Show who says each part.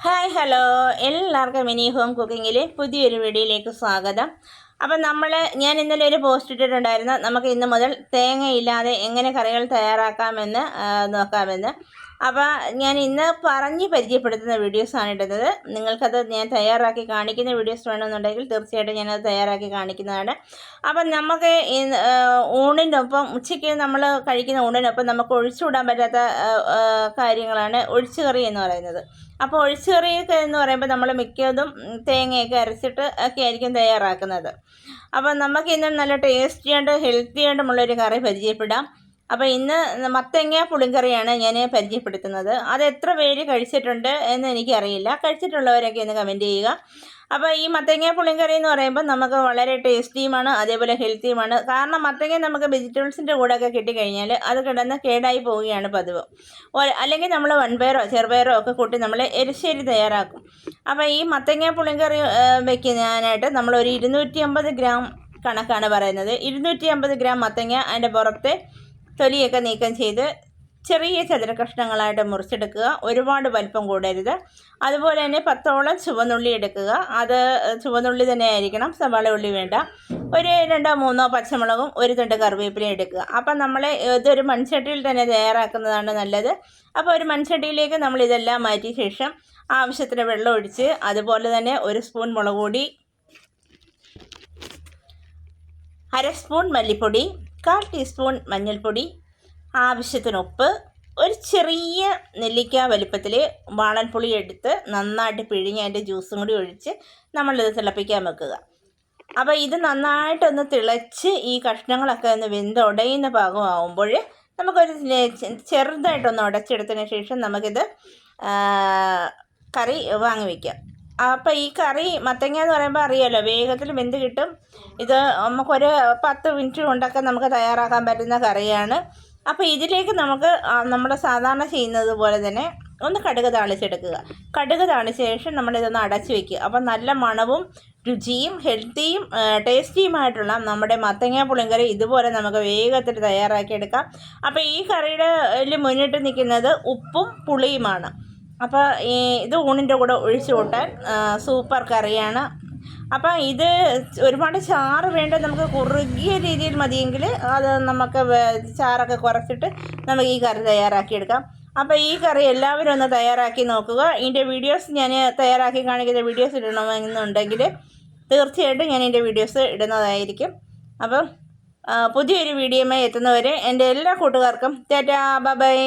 Speaker 1: Hi hello എല്ലാവർക്കും mini home കുക്കിങ്ങിലെ പുതിയൊരു വീഡിയോയിലേക്ക് സ്വാഗതം. അപ്പം ഞാൻ ഇന്നലെ ഒരു പോസ്റ്റ് ഇട്ടിട്ടുണ്ടായിരുന്നു, നമുക്ക് ഇന്ന് മുതൽ തേങ്ങയില്ലാതെ എങ്ങനെ കറികൾ തയ്യാറാക്കാമെന്ന് നോക്കാമെന്ന്. അപ്പോൾ ഞാൻ ഇന്ന് പരിചയപ്പെടുത്തുന്ന വീഡിയോസാണ് ഇടുന്നത്. നിങ്ങൾക്കത് ഞാൻ തയ്യാറാക്കി കാണിക്കുന്ന വീഡിയോസ് വേണമെന്നുണ്ടെങ്കിൽ തീർച്ചയായിട്ടും ഞാനത് തയ്യാറാക്കി കാണിക്കുന്നതാണ്. അപ്പം നമുക്ക് ഊണിനൊപ്പം ഉച്ചയ്ക്ക് നമ്മൾ കഴിക്കുന്ന ഊണിനൊപ്പം നമുക്ക് ഒഴിച്ചുകൂടാൻ പറ്റാത്ത കാര്യങ്ങളാണ് ഒഴിച്ചുകറി എന്ന് പറയുന്നത്. അപ്പോൾ ഒഴിച്ചുകറിയൊക്കെ എന്ന് പറയുമ്പോൾ നമ്മൾ മിക്കതും തേങ്ങയൊക്കെ അരച്ചിട്ട് ഒക്കെ ആയിരിക്കും തയ്യാറാക്കുന്നത്. അപ്പോൾ നമുക്കിന്ന് നല്ല ടേസ്റ്റി ആയിട്ട് ഹെൽത്തി ആയിട്ടുമുള്ളൊരു കറി പരിചയപ്പെടാം. അപ്പോൾ ഇന്ന് മത്തങ്ങ പുളിങ്കറിയാണ് ഞാൻ പരിചയപ്പെടുത്തുന്നത്. അത് എത്ര പേര് കഴിച്ചിട്ടുണ്ട് എന്ന് എനിക്കറിയില്ല. കഴിച്ചിട്ടുള്ളവരൊക്കെ ഒന്ന് കമൻറ്റ് ചെയ്യുക. അപ്പോൾ ഈ മത്തങ്ങ പുളിങ്കറി എന്ന് പറയുമ്പോൾ നമുക്ക് വളരെ ടേസ്റ്റിയുമാണ്, അതേപോലെ ഹെൽത്തിയുമാണ്. കാരണം മത്തങ്ങ നമുക്ക് വെജിറ്റബിൾസിൻ്റെ കൂടെയൊക്കെ കിട്ടിക്കഴിഞ്ഞാൽ അത് കിടന്ന് കേടായി പോവുകയാണ് പതിവ്. അല്ലെങ്കിൽ നമ്മൾ വൻപയറോ ചെറുപയറോ ഒക്കെ കൂട്ടി നമ്മൾ എരിശ്ശേരി തയ്യാറാക്കും. അപ്പോൾ ഈ മത്തങ്ങ പുളിങ്കറി വയ്ക്കാനായിട്ട് നമ്മളൊരു 250 ഗ്രാം കണക്കാണ് പറയുന്നത്. 250 ഗ്രാം മത്തങ്ങ അതിൻ്റെ പുറത്തെ തൊലിയൊക്കെ നീക്കം ചെയ്ത് ചെറിയ ചതുര കഷ്ണങ്ങളായിട്ട് മുറിച്ചെടുക്കുക. ഒരുപാട് വലിപ്പം കൂടരുത്. അതുപോലെ തന്നെ 10ഓളം ചുവന്നുള്ളി എടുക്കുക. അത് ചുവന്നുള്ളി തന്നെ ആയിരിക്കണം, സവാള ഉള്ളി വേണ്ട. ഒരു 2-3 പച്ചമുളകും ഒരു തണ്ട് കറിവേപ്പിലയും എടുക്കുക. അപ്പം നമ്മൾ ഇതൊരു മൺചട്ടിയിൽ തന്നെ തയ്യാറാക്കുന്നതാണ് നല്ലത്. അപ്പോൾ ഒരു മൺചട്ടിയിലേക്ക് നമ്മൾ ഇതെല്ലാം മാറ്റിയ ശേഷം ആവശ്യത്തിന് വെള്ളം ഒഴിച്ച്, അതുപോലെ തന്നെ 1 സ്പൂൺ മുളക് പൊടി, 1/2 സ്പൂൺ മല്ലിപ്പൊടി, 1/4 ടീസ്പൂൺ മഞ്ഞൾപ്പൊടി, ആവശ്യത്തിന് ഉപ്പ്, ഒരു ചെറിയ നെല്ലിക്ക വലിപ്പത്തിൽ വാളൻപുളി എടുത്ത് നന്നായിട്ട് പിഴിഞ്ഞ് അതിൻ്റെ ജ്യൂസും കൂടി ഒഴിച്ച് നമ്മളിത് തിളപ്പിക്കാൻ വെക്കുക. അപ്പോൾ ഇത് നന്നായിട്ടൊന്ന് തിളച്ച് ഈ കഷ്ണങ്ങളൊക്കെ ഒന്ന് വെന്തുടയുന്ന പാകമാകുമ്പോൾ നമുക്കൊരു ചെറുതായിട്ടൊന്ന് ഉടച്ചെടുത്തതിന് ശേഷം നമുക്കിത് കറി വാങ്ങി വയ്ക്കാം. അപ്പോൾ ഈ കറി മത്തങ്ങ എന്ന് പറയുമ്പോൾ അറിയാമല്ലോ, വേഗത്തിൽ വെന്ത് കിട്ടും. ഇത് നമുക്കൊരു 10 മിനിറ്റ് കൊണ്ടൊക്കെ നമുക്ക് തയ്യാറാക്കാൻ പറ്റുന്ന കറിയാണ്. അപ്പോൾ ഇതിലേക്ക് നമുക്ക് നമ്മൾ സാധാരണ ചെയ്യുന്നത് പോലെ തന്നെ ഒന്ന് കടുക് താളിച്ചെടുക്കുക. കടുക് താളിച്ച ശേഷം നമ്മളിതൊന്ന് അടച്ച് വയ്ക്കുക. അപ്പോൾ നല്ല മണവും രുചിയും ഹെൽത്തിയും ടേസ്റ്റിയുമായിട്ടുള്ള നമ്മുടെ മത്തങ്ങ പുളിങ്കറി ഇതുപോലെ നമുക്ക് വേഗത്തിൽ തയ്യാറാക്കിയെടുക്കാം. അപ്പോൾ ഈ കറിയുടെ മുന്നിട്ട് നിൽക്കുന്നത് ഉപ്പും പുളിയുമാണ്. അപ്പോൾ ഇത് ഊണിൻ്റെ കൂടെ ഒഴിച്ചു കൂട്ടാൻ സൂപ്പർ കറിയാണ്. അപ്പം ഇത് ഒരുപാട് ചാറ് വേണ്ട, നമുക്ക് കുറുകിയ രീതിയിൽ മതിയെങ്കിൽ അത് നമുക്ക് ചാറൊക്കെ കുറച്ചിട്ട് നമുക്ക് ഈ കറി തയ്യാറാക്കിയെടുക്കാം. അപ്പോൾ ഈ കറി എല്ലാവരും ഒന്ന് തയ്യാറാക്കി നോക്കുക. ഇതിൻ്റെ വീഡിയോസ് ഞാൻ തയ്യാറാക്കി കാണിക്കുന്ന വീഡിയോസ് ഇടണമെന്നുണ്ടെങ്കിൽ തീർച്ചയായിട്ടും ഞാൻ ഇതിൻ്റെ വീഡിയോസ് ഇടുന്നതായിരിക്കും. അപ്പം പുതിയൊരു വീഡിയോയുമായി എത്തുന്നവരെ എൻ്റെ എല്ലാ കൂട്ടുകാർക്കും ടാറ്റാ ബൈ.